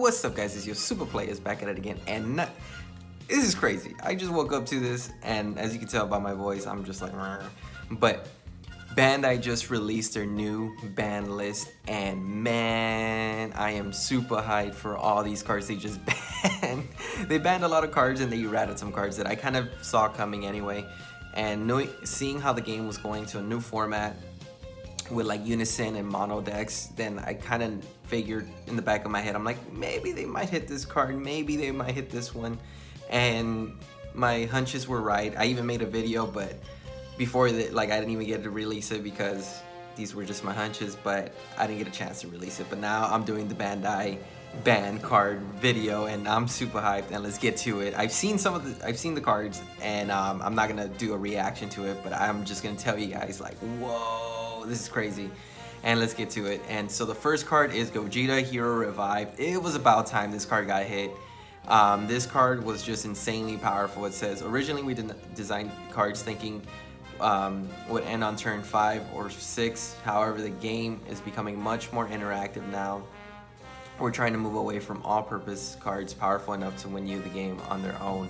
What's up, guys? It's your Super Players back at it again, and this is crazy. I just woke up to this, and as you can tell by my voice, I'm just like, "Rrr." But Bandai just released their new ban list, and man, I am super hyped for all these cards they just banned. They banned a lot of cards, and they errated some cards that I kind of saw coming anyway. And seeing how the game was going to a new format with like unison and mono decks, then I kind of figured in the back of my head, I'm like, maybe they might hit this card, maybe they might hit this one, and my hunches were right. I even made a video, but before that, like, I didn't even get to release it because these were just my hunches, but I didn't get a chance to release it. But now I'm doing the Bandai ban card video, and I'm super hyped, and let's get to it. I've seen the cards, and I'm not gonna do a reaction to it, but I'm just gonna tell you guys, like, whoa, this is crazy. And let's get to it. And so the first card is Gogeta Hero Revive. It was about time this card got hit. This card was just insanely powerful. It says, originally we designed cards thinking would end on turn 5 or 6. However, the game is becoming much more interactive now. We're trying to move away from all-purpose cards powerful enough to win you the game on their own.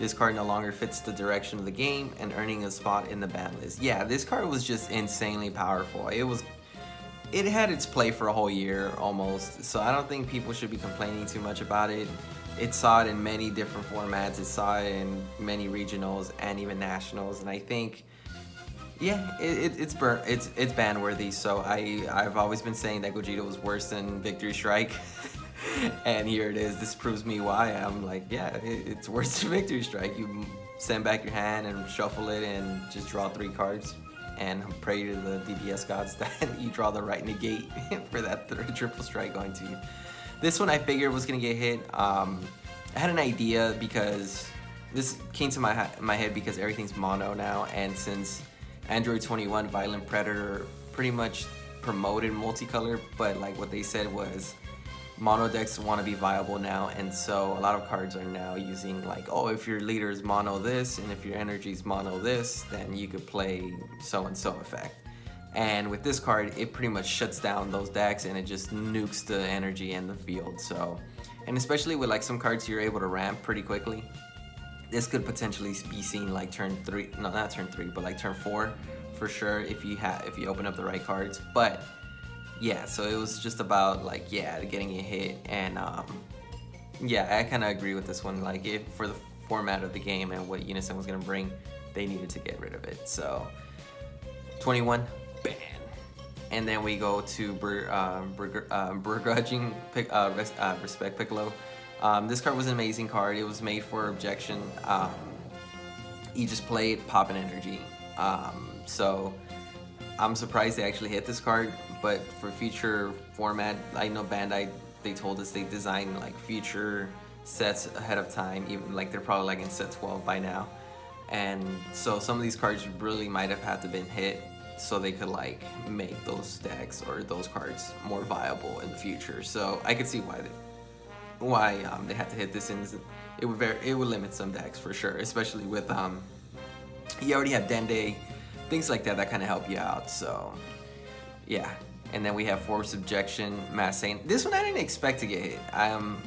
This card no longer fits the direction of the game and earning a spot in the ban list. Yeah, this card was just insanely powerful. It had its play for a whole year almost, so I don't think people should be complaining too much about it. It saw it in many different formats. It saw it in many regionals and even nationals, and I think, yeah, it's ban worthy. So I've always been saying that Gogeta was worse than Victory Strike, and here it is. This proves me why. I'm like, yeah, it's worse than Victory Strike. You send back your hand and shuffle it and just draw 3 cards and pray to the DPS gods that you draw the right negate for that triple strike going to you. This one I figured was gonna get hit. I had an idea because this came to my head because everything's mono now, and since Android 21 Violent Predator pretty much promoted multicolor, but like what they said was mono decks want to be viable now, and so a lot of cards are now using like, oh, if your leader is mono this and if your energy is mono this, then you could play so and so effect. And with this card, it pretty much shuts down those decks and it just nukes the energy and the field. So, and especially with like some cards you're able to ramp pretty quickly, this could potentially be seen like turn 3, no, not turn 3, but like turn 4 for sure if you open up the right cards. But yeah, so it was just about like, yeah, getting it hit, and yeah, I kind of agree with this one. Like, if for the format of the game and what Unison was gonna bring, they needed to get rid of it. So 21 ban, and then we go to begrudging respect Piccolo. This card was an amazing card. It was made for objection. You just play it, pop an energy. So I'm surprised they actually hit this card, but for future format, I know Bandai, they told us they designed like future sets ahead of time, even like they're probably like in set 12 by now. And so some of these cards really might have had to been hit so they could like make those decks or those cards more viable in the future. So I could see why they had to hit this, and it would limit some decks for sure, especially with you already have Dende, things like that kind of help you out. So yeah, and then we have force objection, mass saying. This one I didn't expect to get hit,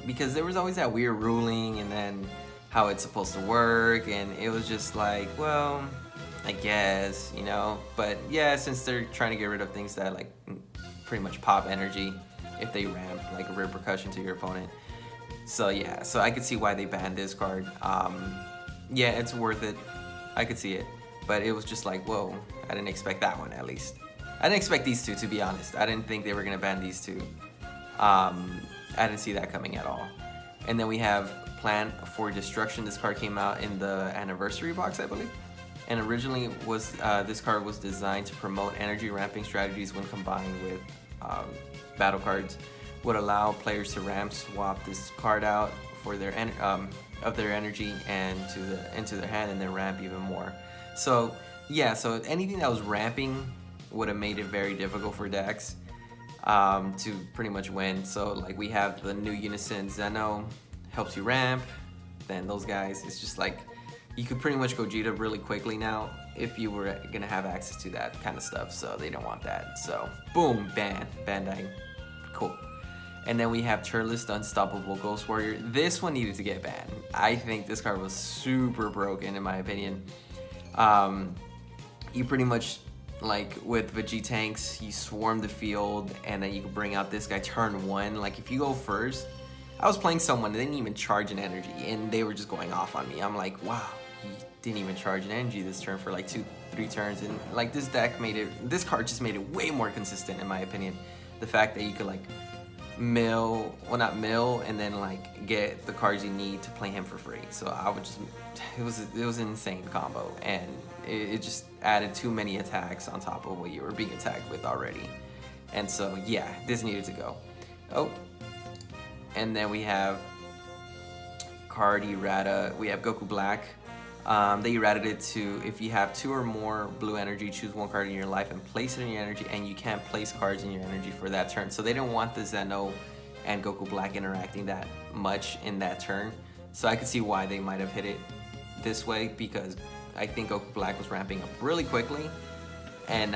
because there was always that weird ruling and then how it's supposed to work, and it was just like, well, I guess, you know. But yeah, since they're trying to get rid of things that like pretty much pop energy if they ramp, like a repercussion to your opponent. So yeah, so I could see why they banned this card. Yeah, it's worth it. I could see it, but it was just like, whoa, I didn't expect that one. At least I didn't expect these two, to be honest. I didn't think they were gonna ban these two. I didn't see that coming at all. And then we have Plan for Destruction. This card came out in the anniversary box, I believe. And originally was this card was designed to promote energy ramping strategies when combined with battle cards. Would allow players to ramp swap this card out for their energy and into their hand, and then ramp even more. So yeah, so anything that was ramping would have made it very difficult for decks to pretty much win. So like we have the new Unison Zeno, helps you ramp. Then those guys, it's just like you could pretty much Gogeta really quickly now if you were gonna have access to that kind of stuff. So they don't want that. So boom, ban, Bandai, cool. And then we have Turles, the Unstoppable Ghost Warrior. This one needed to get banned. I think this card was super broken in my opinion. You pretty much, like with Vegetanks, you swarm the field and then you can bring out this guy turn 1. Like if you go first, I was playing someone that didn't even charge an energy and they were just going off on me. I'm like, wow, he didn't even charge an energy this turn for like 2-3 turns. And like this card just made it way more consistent in my opinion. The fact that you could like mill, well not mill, and then like get the cards you need to play him for free. So I would just, it was an insane combo, and it just added too many attacks on top of what you were being attacked with already. And so yeah, this needed to go. Oh, and then we have card errata. We have Goku Black. They errated it to, if you have 2 or more blue energy, choose 1 card in your life and place it in your energy, and you can't place cards in your energy for that turn. So they didn't want the Zeno and Goku Black interacting that much in that turn. So I could see why they might have hit it this way, because I think Goku Black was ramping up really quickly. And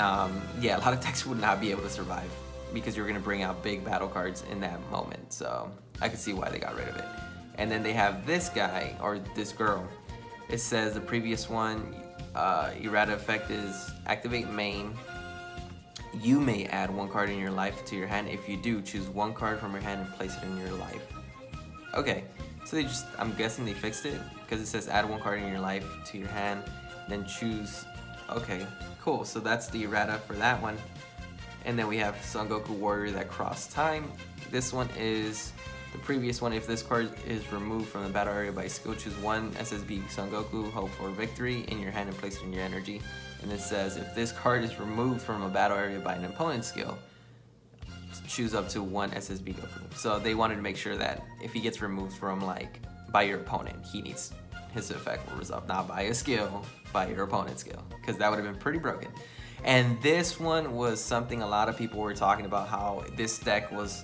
yeah, a lot of decks would not be able to survive because you're going to bring out big battle cards in that moment. So I could see why they got rid of it. And then they have this guy, or this girl. It says the previous one, errata effect is activate main. You may add 1 card in your life to your hand. If you do, choose 1 card from your hand and place it in your life. Okay, so they just, I'm guessing they fixed it because it says add 1 card in your life to your hand, then choose. Okay, cool. So that's the errata for that one. And then we have Son Goku Warrior that cross time. This one is the previous one. If this card is removed from the battle area by skill, choose 1 SSB Son Goku, hope for victory in your hand and place it in your energy. And it says if this card is removed from a battle area by an opponent's skill, choose up to 1 SSB Goku. So they wanted to make sure that if he gets removed from like by your opponent, his effect will resolve, not by a skill, by your opponent's skill, because that would have been pretty broken. And this one was something a lot of people were talking about, how this deck was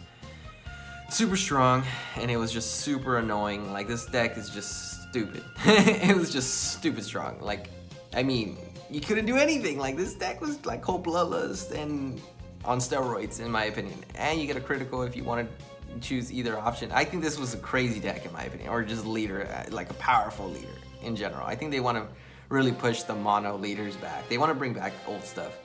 super strong and it was just super annoying. Like this deck is just stupid. It was just stupid strong. Like, I mean, you couldn't do anything. Like this deck was like Cold Bloodlust and on steroids in my opinion. And you get a critical if you want to choose either option. I think this was a crazy deck in my opinion, or just leader, like a powerful leader in general. I think they want to really push the mono leaders back. They want to bring back old stuff.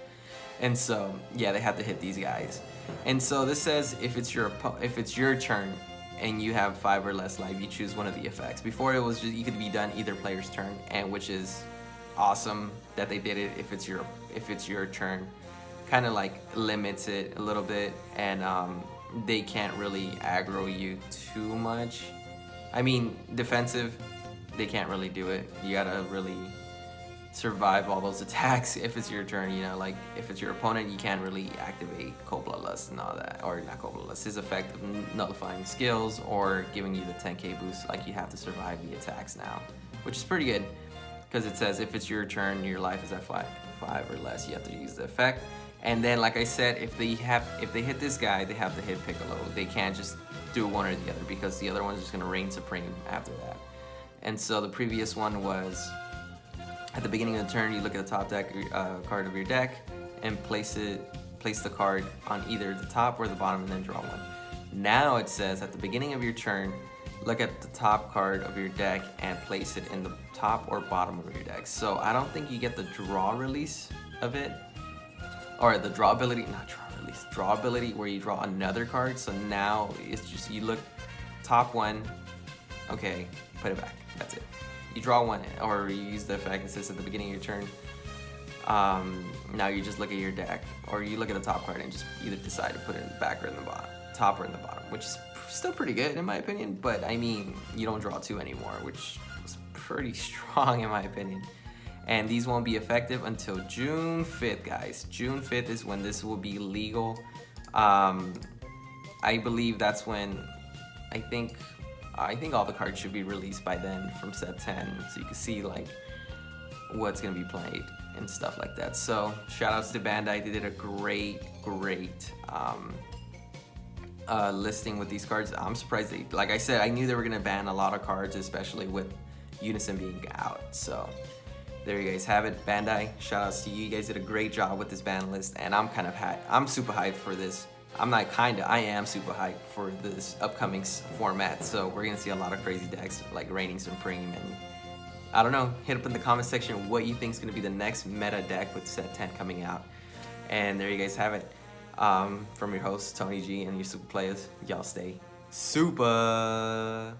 And so yeah, they have to hit these guys. And so this says if it's your turn and you have 5 or less life, you choose one of the effects. Before it was just, you could be done either player's turn, and which is awesome that they did it if it's your turn. Kind of like limits it a little bit, and they can't really aggro you too much. I mean, defensive, they can't really do it. You gotta really survive all those attacks if it's your turn, you know, like if it's your opponent, you can't really activate Cold Bloodlust and all that, or not Cold Bloodlust, his effect of nullifying skills or giving you the 10k boost. Like you have to survive the attacks now, which is pretty good because it says if it's your turn, your life is at 5 or less, you have to use the effect. And then like I said, if they hit this guy, they have to hit Piccolo. They can't just do one or the other because the other one's just gonna reign supreme after that. And so the previous one was, at the beginning of the turn, you look at the top deck card of your deck and place the card on either the top or the bottom and then draw 1. Now it says at the beginning of your turn, look at the top card of your deck and place it in the top or bottom of your deck. So I don't think you get the draw release of it, or the draw ability, not draw release, draw ability where you draw another card. So now it's just, you look top 1, okay, put it back, that's it. You draw 1, or you use the effect. It says at the beginning of your turn. Now you just look at your deck, or you look at the top card and just either decide to put it in the back or in the bottom, top or in the bottom, which is still pretty good in my opinion. But I mean, you don't draw 2 anymore, which was pretty strong in my opinion. And these won't be effective until June 5th, guys. June 5th is when this will be legal. I believe that's when, I think all the cards should be released by then from set 10, so you can see like what's gonna be played and stuff like that. So shout outs to Bandai. They did a great listing with these cards. I'm surprised they, like I said, I knew they were gonna ban a lot of cards, especially with Unison being out. So there you guys have it. Bandai, shout outs to you. You guys did a great job with this ban list, and I'm super hyped for this I'm not kinda, I am super hyped for this upcoming format. So we're gonna see a lot of crazy decks like reigning supreme, and I don't know. Hit up in the comment section what you think is gonna be the next meta deck with set 10 coming out. And there you guys have it. From your host Tony G and your super players. Y'all stay super.